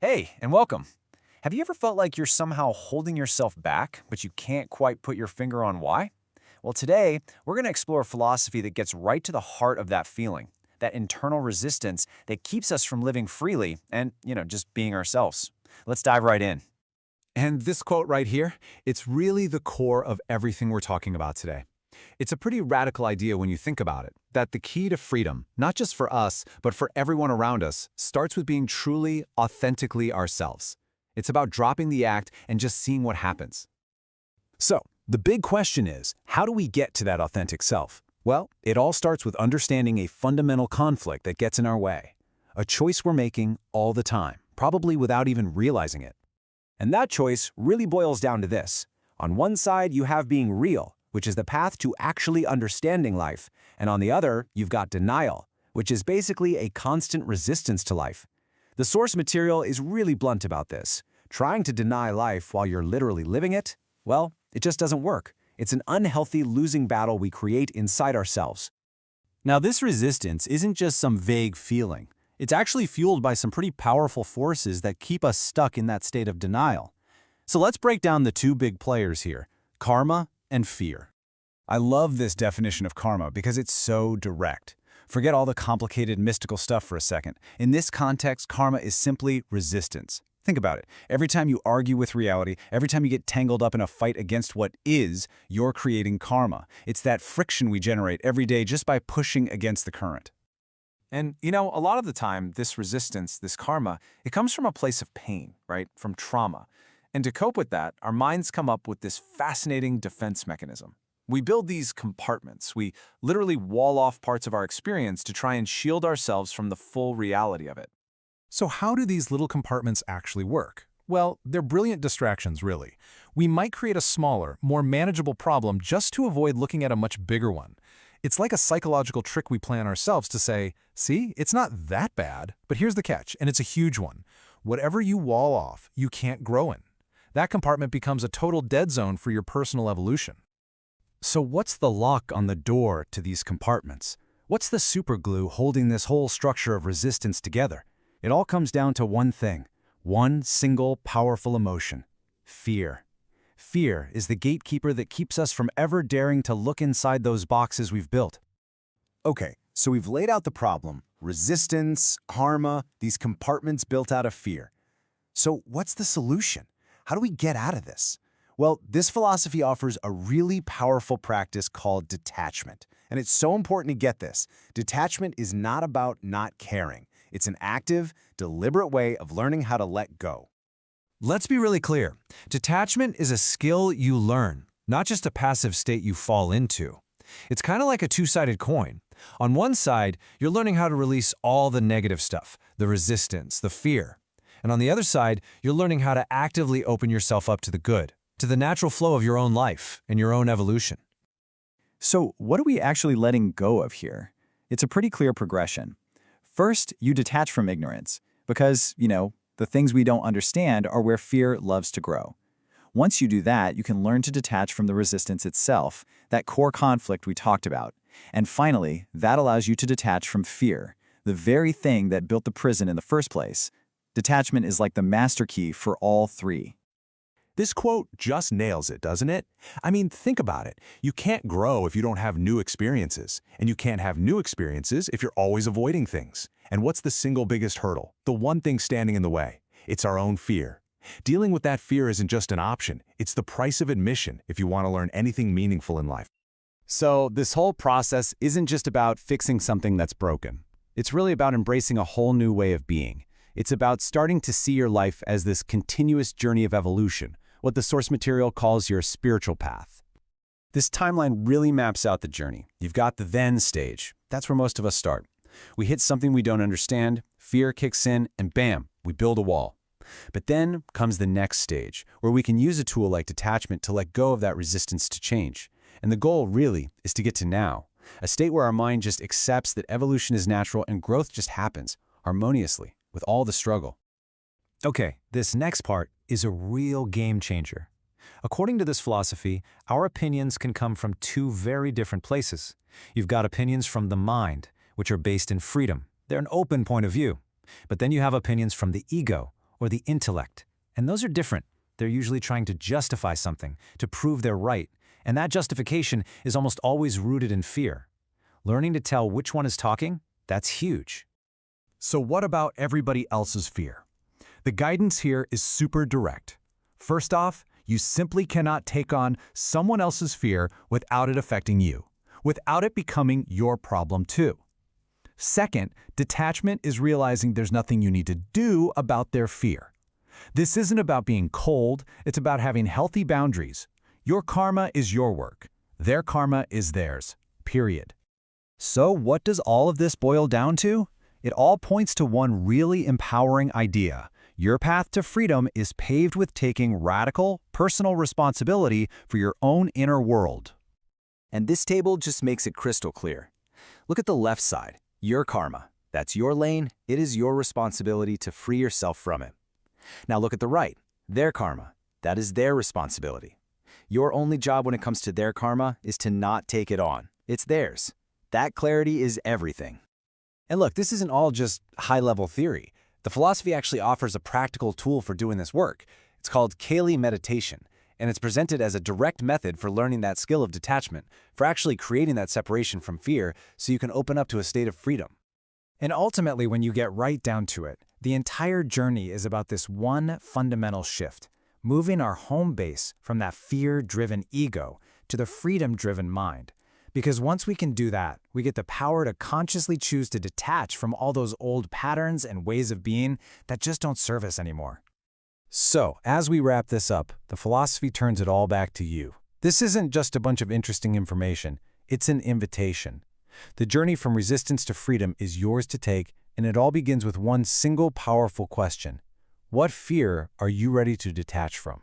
Hey, and welcome. Have you ever felt like you're somehow holding yourself back, but you can't quite put your finger on why? Well, today, we're going to explore a philosophy that gets right to the heart of that feeling, that internal resistance that keeps us from living freely and, just being ourselves. Let's dive right in. And this quote right here, it's really the core of everything we're talking about today. It's a pretty radical idea when you think about it, that the key to freedom, not just for us, but for everyone around us, starts with being truly, authentically ourselves. It's about dropping the act and just seeing what happens. So, the big question is, how do we get to that authentic self? Well, it all starts with understanding a fundamental conflict that gets in our way. A choice we're making all the time, probably without even realizing it. And that choice really boils down to this. On one side, you have being real, which is the path to actually understanding life, and on the other, you've got denial, which is basically a constant resistance to life. The source material is really blunt about this. Trying to deny life while you're literally living it, well, it just doesn't work. It's an unhealthy losing battle we create inside ourselves. Now, this resistance isn't just some vague feeling. It's actually fueled by some pretty powerful forces that keep us stuck in that state of denial. So let's break down the two big players here, karma and fear. I love this definition of karma because it's so direct. Forget all the complicated mystical stuff for a second. In this context, karma is simply resistance. Think about it. Every time you argue with reality, every time you get tangled up in a fight against what is, you're creating karma. It's that friction we generate every day just by pushing against the current. And, a lot of the time, this resistance, this karma, it comes from a place of pain, right? From trauma. And to cope with that, our minds come up with this fascinating defense mechanism. We build these compartments. We literally wall off parts of our experience to try and shield ourselves from the full reality of it. So how do these little compartments actually work? Well, they're brilliant distractions, really. We might create a smaller, more manageable problem just to avoid looking at a much bigger one. It's like a psychological trick we play on ourselves to say, see, it's not that bad, but here's the catch, and it's a huge one. Whatever you wall off, you can't grow in. That compartment becomes a total dead zone for your personal evolution. So what's the lock on the door to these compartments? What's the superglue holding this whole structure of resistance together? It all comes down to one thing, one single powerful emotion, fear. Fear is the gatekeeper that keeps us from ever daring to look inside those boxes we've built. Okay, so we've laid out the problem, resistance, karma, these compartments built out of fear. So what's the solution? How do we get out of this? Well, this philosophy offers a really powerful practice called detachment. And it's so important to get this. Detachment is not about not caring. It's an active, deliberate way of learning how to let go. Let's be really clear. Detachment is a skill you learn, not just a passive state you fall into. It's kind of like a two-sided coin. On one side, you're learning how to release all the negative stuff, the resistance, the fear. And on the other side, you're learning how to actively open yourself up to the good, to the natural flow of your own life and your own evolution. So what are we actually letting go of here? It's a pretty clear progression. First, you detach from ignorance, because, the things we don't understand are where fear loves to grow. Once you do that, you can learn to detach from the resistance itself, that core conflict we talked about. And finally, that allows you to detach from fear, the very thing that built the prison in the first place. Detachment is like the master key for all three. This quote just nails it, doesn't it? I mean, think about it. You can't grow if you don't have new experiences, and you can't have new experiences if you're always avoiding things. And what's the single biggest hurdle? The one thing standing in the way? It's our own fear. Dealing with that fear isn't just an option, it's the price of admission if you want to learn anything meaningful in life. So this whole process isn't just about fixing something that's broken. It's really about embracing a whole new way of being. It's about starting to see your life as this continuous journey of evolution, what the source material calls your spiritual path. This timeline really maps out the journey. You've got the then stage. That's where most of us start. We hit something we don't understand, fear kicks in, and bam, we build a wall. But then comes the next stage, where we can use a tool like detachment to let go of that resistance to change. And the goal, really, is to get to now, a state where our mind just accepts that evolution is natural and growth just happens, harmoniously, with all the struggle. Okay, this next part is a real game changer. According to this philosophy, our opinions can come from two very different places. You've got opinions from the mind, which are based in freedom. They're an open point of view. But then you have opinions from the ego, or the intellect. And those are different. They're usually trying to justify something, to prove they're right, and that justification is almost always rooted in fear. Learning to tell which one is talking, that's huge. So what about everybody else's fear? The guidance here is super direct. First off, you simply cannot take on someone else's fear without it affecting you, without it becoming your problem too. Second, detachment is realizing there's nothing you need to do about their fear. This isn't about being cold, it's about having healthy boundaries. Your karma is your work. Their karma is theirs. Period. So what does all of this boil down to? It all points to one really empowering idea. Your path to freedom is paved with taking radical, personal responsibility for your own inner world. And this table just makes it crystal clear. Look at the left side, your karma. That's your lane, it is your responsibility to free yourself from it. Now look at the right, their karma. That is their responsibility. Your only job when it comes to their karma is to not take it on. It's theirs. That clarity is everything. And look, this isn't all just high-level theory. The philosophy actually offers a practical tool for doing this work. It's called Kelee Meditation, and it's presented as a direct method for learning that skill of detachment, for actually creating that separation from fear so you can open up to a state of freedom. And ultimately, when you get right down to it, the entire journey is about this one fundamental shift, moving our home base from that fear-driven ego to the freedom-driven mind. Because once we can do that, we get the power to consciously choose to detach from all those old patterns and ways of being that just don't serve us anymore. So, as we wrap this up, the philosophy turns it all back to you. This isn't just a bunch of interesting information, it's an invitation. The journey from resistance to freedom is yours to take, and it all begins with one single powerful question. What fear are you ready to detach from?